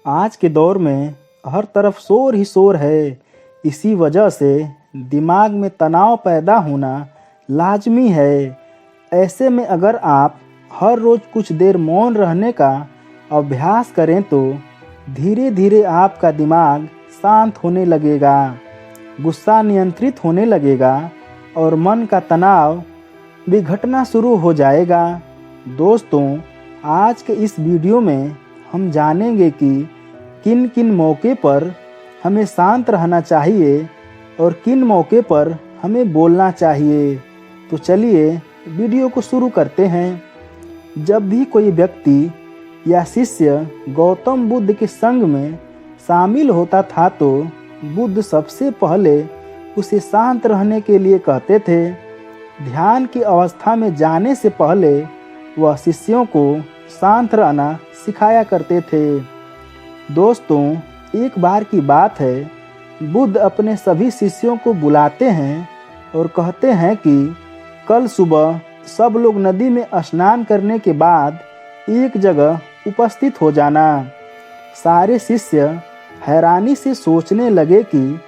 आज के दौर में हर तरफ शोर ही शोर है। इसी वजह से दिमाग में तनाव पैदा होना लाजमी है। ऐसे में अगर आप हर रोज़ कुछ देर मौन रहने का अभ्यास करें तो धीरे धीरे आपका दिमाग शांत होने लगेगा, गुस्सा नियंत्रित होने लगेगा और मन का तनाव भी घटना शुरू हो जाएगा। दोस्तों, आज के इस वीडियो में हम जानेंगे कि किन किन मौके पर हमें शांत रहना चाहिए और किन मौके पर हमें बोलना चाहिए। तो चलिए वीडियो को शुरू करते हैं। जब भी कोई व्यक्ति या शिष्य गौतम बुद्ध के संग में शामिल होता था तो बुद्ध सबसे पहले उसे शांत रहने के लिए कहते थे। ध्यान की अवस्था में जाने से पहले वह शिष्यों को शांत रहना सिखाया करते थे। दोस्तों, एक बार की बात है, बुद्ध अपने सभी शिष्यों को बुलाते हैं और कहते हैं कि कल सुबह सब लोग नदी में स्नान करने के बाद एक जगह उपस्थित हो जाना। सारे शिष्य हैरानी से सोचने लगे कि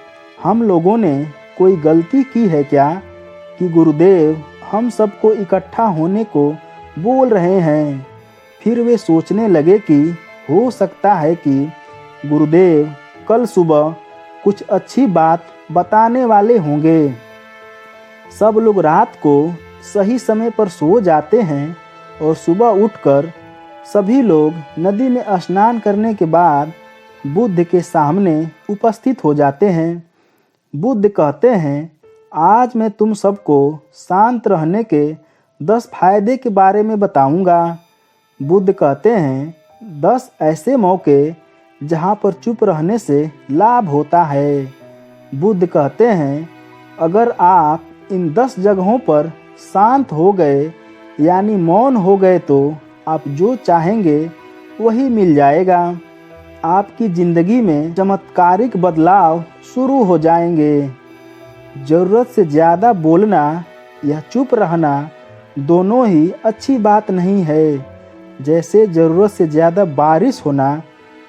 हम लोगों ने कोई गलती की है क्या कि गुरुदेव हम सबको इकट्ठा होने को बोल रहे हैं। फिर वे सोचने लगे कि हो सकता है कि गुरुदेव कल सुबह कुछ अच्छी बात बताने वाले होंगे। सब लोग रात को सही समय पर सो जाते हैं और सुबह उठकर सभी लोग नदी में स्नान करने के बाद बुद्ध के सामने उपस्थित हो जाते हैं। बुद्ध कहते हैं, आज मैं तुम सबको शांत रहने के 10 फायदे के बारे में बताऊंगा। बुद्ध कहते हैं, 10 ऐसे मौके जहां पर चुप रहने से लाभ होता है। बुद्ध कहते हैं, अगर आप इन 10 जगहों पर शांत हो गए यानी मौन हो गए तो आप जो चाहेंगे वही मिल जाएगा। आपकी जिंदगी में चमत्कारिक बदलाव शुरू हो जाएंगे। ज़रूरत से ज़्यादा बोलना या चुप रहना दोनों ही अच्छी बात नहीं है। जैसे ज़रूरत से ज़्यादा बारिश होना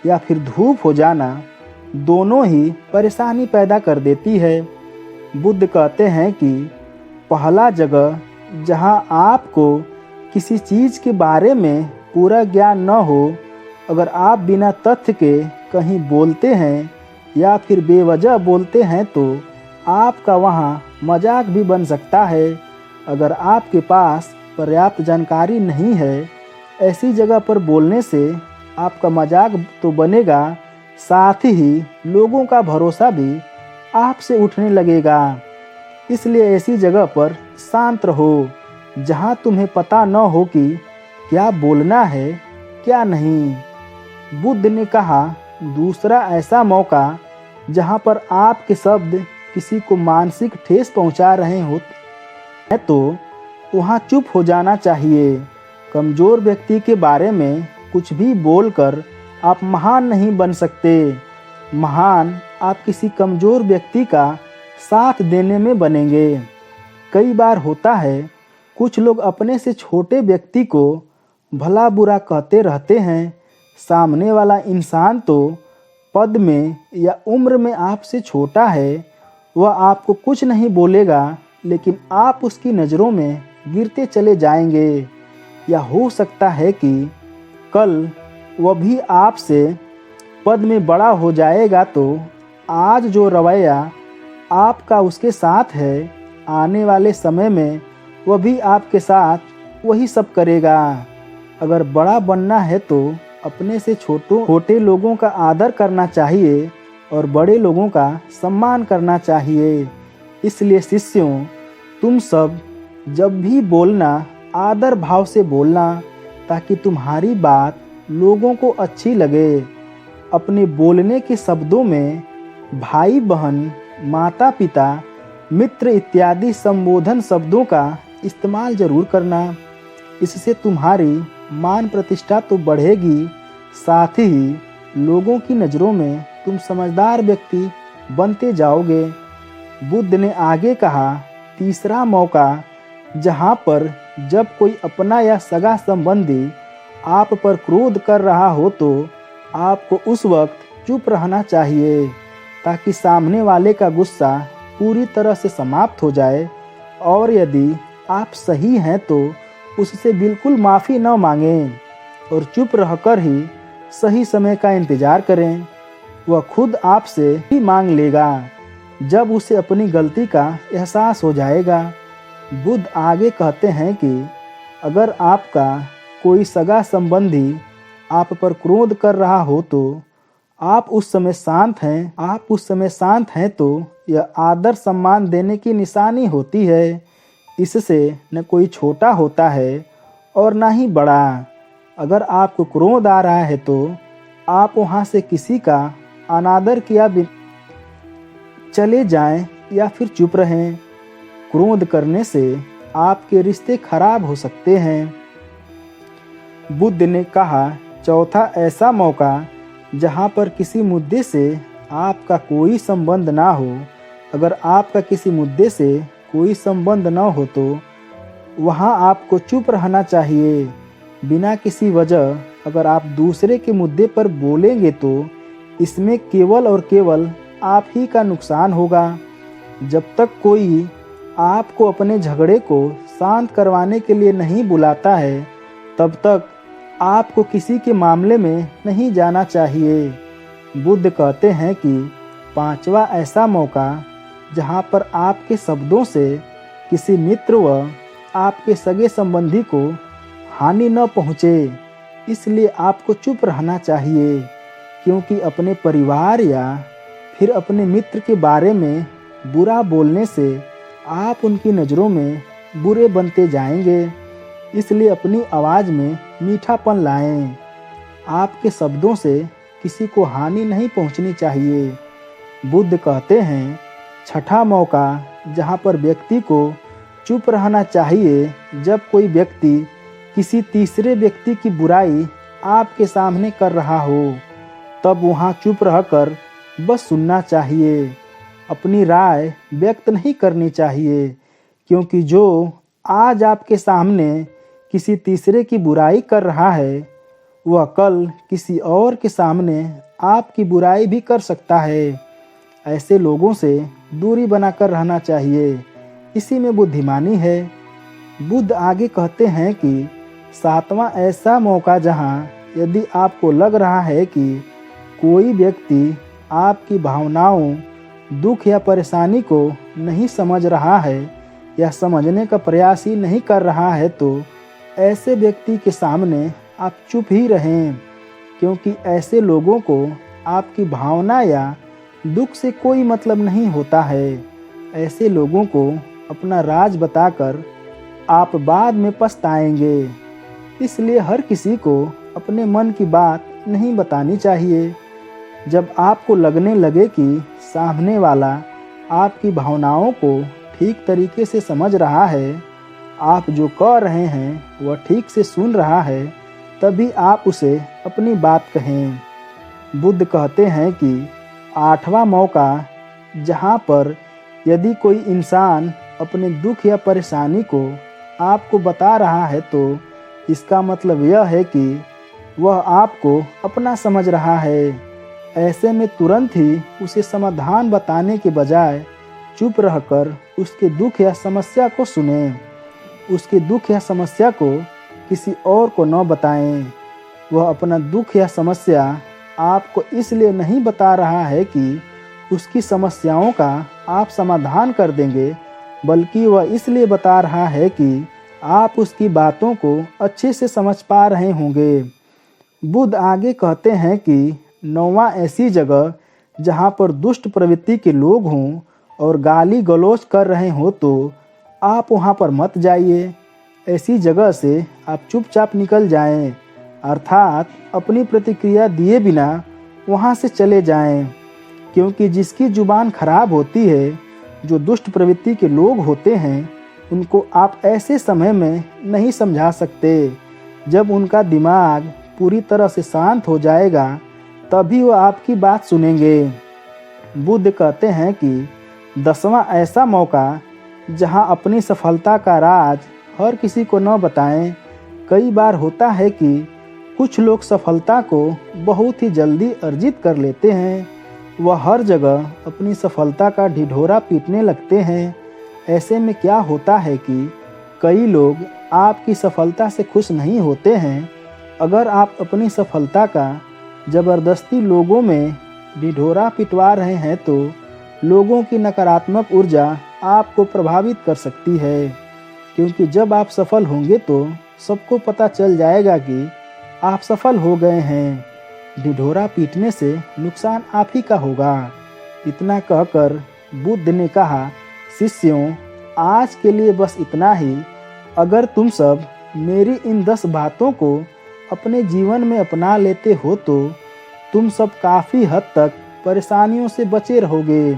या फिर धूप हो जाना दोनों ही परेशानी पैदा कर देती है। बुद्ध कहते हैं कि पहला जगह जहां आपको किसी चीज़ के बारे में पूरा ज्ञान न हो, अगर आप बिना तथ्य के कहीं बोलते हैं या फिर बेवजह बोलते हैं तो आपका वहां मजाक भी बन सकता है। अगर आपके पास पर्याप्त जानकारी नहीं है, ऐसी जगह पर बोलने से आपका मजाक तो बनेगा, साथ ही लोगों का भरोसा भी आपसे उठने लगेगा। इसलिए ऐसी जगह पर शांत रहो जहां तुम्हें पता न हो कि क्या बोलना है क्या नहीं। बुद्ध ने कहा, दूसरा ऐसा मौका जहां पर आपके शब्द किसी को मानसिक ठेस पहुंचा रहे हो तो वहां चुप हो जाना चाहिए। कमज़ोर व्यक्ति के बारे में कुछ भी बोलकर आप महान नहीं बन सकते। महान आप किसी कमज़ोर व्यक्ति का साथ देने में बनेंगे। कई बार होता है, कुछ लोग अपने से छोटे व्यक्ति को भला बुरा कहते रहते हैं। सामने वाला इंसान तो पद में या उम्र में आपसे छोटा है, वह आपको कुछ नहीं बोलेगा, लेकिन आप उसकी नज़रों में गिरते चले जाएंगे। या हो सकता है कि कल वह भी आपसे पद में बड़ा हो जाएगा, तो आज जो रवैया आपका उसके साथ है, आने वाले समय में वह भी आपके साथ वही सब करेगा। अगर बड़ा बनना है तो अपने से छोटे लोगों का आदर करना चाहिए और बड़े लोगों का सम्मान करना चाहिए। इसलिए शिष्यों, तुम सब जब भी बोलना आदर भाव से बोलना, ताकि तुम्हारी बात लोगों को अच्छी लगे। अपने बोलने के शब्दों में भाई बहन, माता पिता, मित्र इत्यादि संबोधन शब्दों का इस्तेमाल जरूर करना। इससे तुम्हारी मान प्रतिष्ठा तो बढ़ेगी, साथ ही लोगों की नज़रों में तुम समझदार व्यक्ति बनते जाओगे। बुद्ध ने आगे कहा, तीसरा मौका जहाँ पर जब कोई अपना या सगा संबंधी आप पर क्रोध कर रहा हो तो आपको उस वक्त चुप रहना चाहिए ताकि सामने वाले का गुस्सा पूरी तरह से समाप्त हो जाए, और यदि आप सही हैं तो उससे बिल्कुल माफ़ी न मांगें और चुप रहकर ही सही समय का इंतज़ार करें। वह खुद आपसे ही मांग लेगा जब उसे अपनी गलती का एहसास हो जाएगा। बुद्ध आगे कहते हैं कि अगर आपका कोई सगा संबंधी आप पर क्रोध कर रहा हो तो आप उस समय शांत हैं तो यह आदर सम्मान देने की निशानी होती है। इससे न कोई छोटा होता है और न ही बड़ा। अगर आपको क्रोध आ रहा है तो आप वहाँ से किसी का अनादर किया बिना चले जाएं या फिर चुप रहें। क्रोध करने से आपके रिश्ते खराब हो सकते हैं। बुद्ध ने कहा, चौथा ऐसा मौका जहाँ पर किसी मुद्दे से आपका कोई संबंध ना हो। अगर आपका किसी मुद्दे से कोई संबंध न हो तो वहाँ आपको चुप रहना चाहिए बिना किसी वजह। अगर आप दूसरे के मुद्दे पर बोलेंगे तो इसमें केवल और केवल आप ही का नुकसान होगा। जब तक कोई आपको अपने झगड़े को शांत करवाने के लिए नहीं बुलाता है तब तक आपको किसी के मामले में नहीं जाना चाहिए। बुद्ध कहते हैं कि पांचवा ऐसा मौका जहाँ पर आपके शब्दों से किसी मित्र व आपके सगे संबंधी को हानि न पहुँचे, इसलिए आपको चुप रहना चाहिए, क्योंकि अपने परिवार या फिर अपने मित्र के बारे में बुरा बोलने से आप उनकी नज़रों में बुरे बनते जाएंगे। इसलिए अपनी आवाज़ में मीठापन लाएं। आपके शब्दों से किसी को हानि नहीं पहुंचनी चाहिए। बुद्ध कहते हैं, छठा मौका जहां पर व्यक्ति को चुप रहना चाहिए, जब कोई व्यक्ति किसी तीसरे व्यक्ति की बुराई आपके सामने कर रहा हो, तब वहां चुप रहकर बस सुनना चाहिए। अपनी राय व्यक्त नहीं करनी चाहिए, क्योंकि जो आज आपके सामने किसी तीसरे की बुराई कर रहा है वह कल किसी और के सामने आपकी बुराई भी कर सकता है। ऐसे लोगों से दूरी बनाकर रहना चाहिए, इसी में बुद्धिमानी है। बुद्ध आगे कहते हैं कि सातवां ऐसा मौका जहां यदि आपको लग रहा है कि कोई व्यक्ति आपकी भावनाओं, दुख या परेशानी को नहीं समझ रहा है या समझने का प्रयास ही नहीं कर रहा है तो ऐसे व्यक्ति के सामने आप चुप ही रहें, क्योंकि ऐसे लोगों को आपकी भावना या दुख से कोई मतलब नहीं होता है। ऐसे लोगों को अपना राज बताकर आप बाद में पछताएंगे। इसलिए हर किसी को अपने मन की बात नहीं बतानी चाहिए। जब आपको लगने लगे कि सामने वाला आपकी भावनाओं को ठीक तरीके से समझ रहा है, आप जो कह रहे हैं वह ठीक से सुन रहा है, तभी आप उसे अपनी बात कहें। बुद्ध कहते हैं कि आठवां मौका जहाँ पर यदि कोई इंसान अपने दुख या परेशानी को आपको बता रहा है तो इसका मतलब यह है कि वह आपको अपना समझ रहा है। ऐसे में तुरंत ही उसे समाधान बताने के बजाय चुप रहकर उसके दुख या समस्या को सुनें। उसके दुख या समस्या को किसी और को न बताएं। वह अपना दुख या समस्या आपको इसलिए नहीं बता रहा है कि उसकी समस्याओं का आप समाधान कर देंगे, बल्कि वह इसलिए बता रहा है कि आप उसकी बातों को अच्छे से समझ पा रहे होंगे। बुद्ध आगे कहते हैं कि नौवां ऐसी जगह जहाँ पर दुष्ट प्रवृत्ति के लोग हों और गाली गलौज कर रहे हों तो आप वहाँ पर मत जाइए। ऐसी जगह से आप चुपचाप निकल जाएं, अर्थात अपनी प्रतिक्रिया दिए बिना वहाँ से चले जाएं, क्योंकि जिसकी जुबान खराब होती है, जो दुष्ट प्रवृत्ति के लोग होते हैं, उनको आप ऐसे समय में नहीं समझा सकते। जब उनका दिमाग पूरी तरह से शांत हो जाएगा तभी वो आपकी बात सुनेंगे। बुद्ध कहते हैं कि 10वां ऐसा मौका जहां अपनी सफलता का राज हर किसी को न बताएं। कई बार होता है कि कुछ लोग सफलता को बहुत ही जल्दी अर्जित कर लेते हैं। वह हर जगह अपनी सफलता का ढिढोरा पीटने लगते हैं। ऐसे में क्या होता है कि कई लोग आपकी सफलता से खुश नहीं होते हैं। अगर आप अपनी सफलता का ज़बरदस्ती लोगों में ढिढोरा पिटवा रहे हैं तो लोगों की नकारात्मक ऊर्जा आपको प्रभावित कर सकती है, क्योंकि जब आप सफल होंगे तो सबको पता चल जाएगा कि आप सफल हो गए हैं। ढिढोरा पीटने से नुकसान आप ही का होगा। इतना कहकर बुद्ध ने कहा, शिष्यों, आज के लिए बस इतना ही। अगर तुम सब मेरी इन 10 बातों को अपने जीवन में अपना लेते हो तो तुम सब काफ़ी हद तक परेशानियों से बचे रहोगे।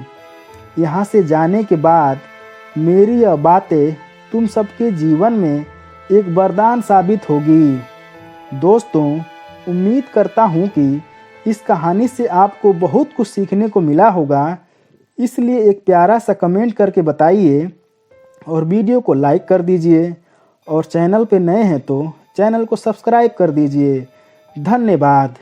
यहाँ से जाने के बाद मेरी यह बातें तुम सबके जीवन में एक वरदान साबित होगी। दोस्तों, उम्मीद करता हूँ कि इस कहानी से आपको बहुत कुछ सीखने को मिला होगा। इसलिए एक प्यारा सा कमेंट करके बताइए और वीडियो को लाइक कर दीजिए, और चैनल पे नए हैं तो चैनल को सब्सक्राइब कर दीजिए। धन्यवाद।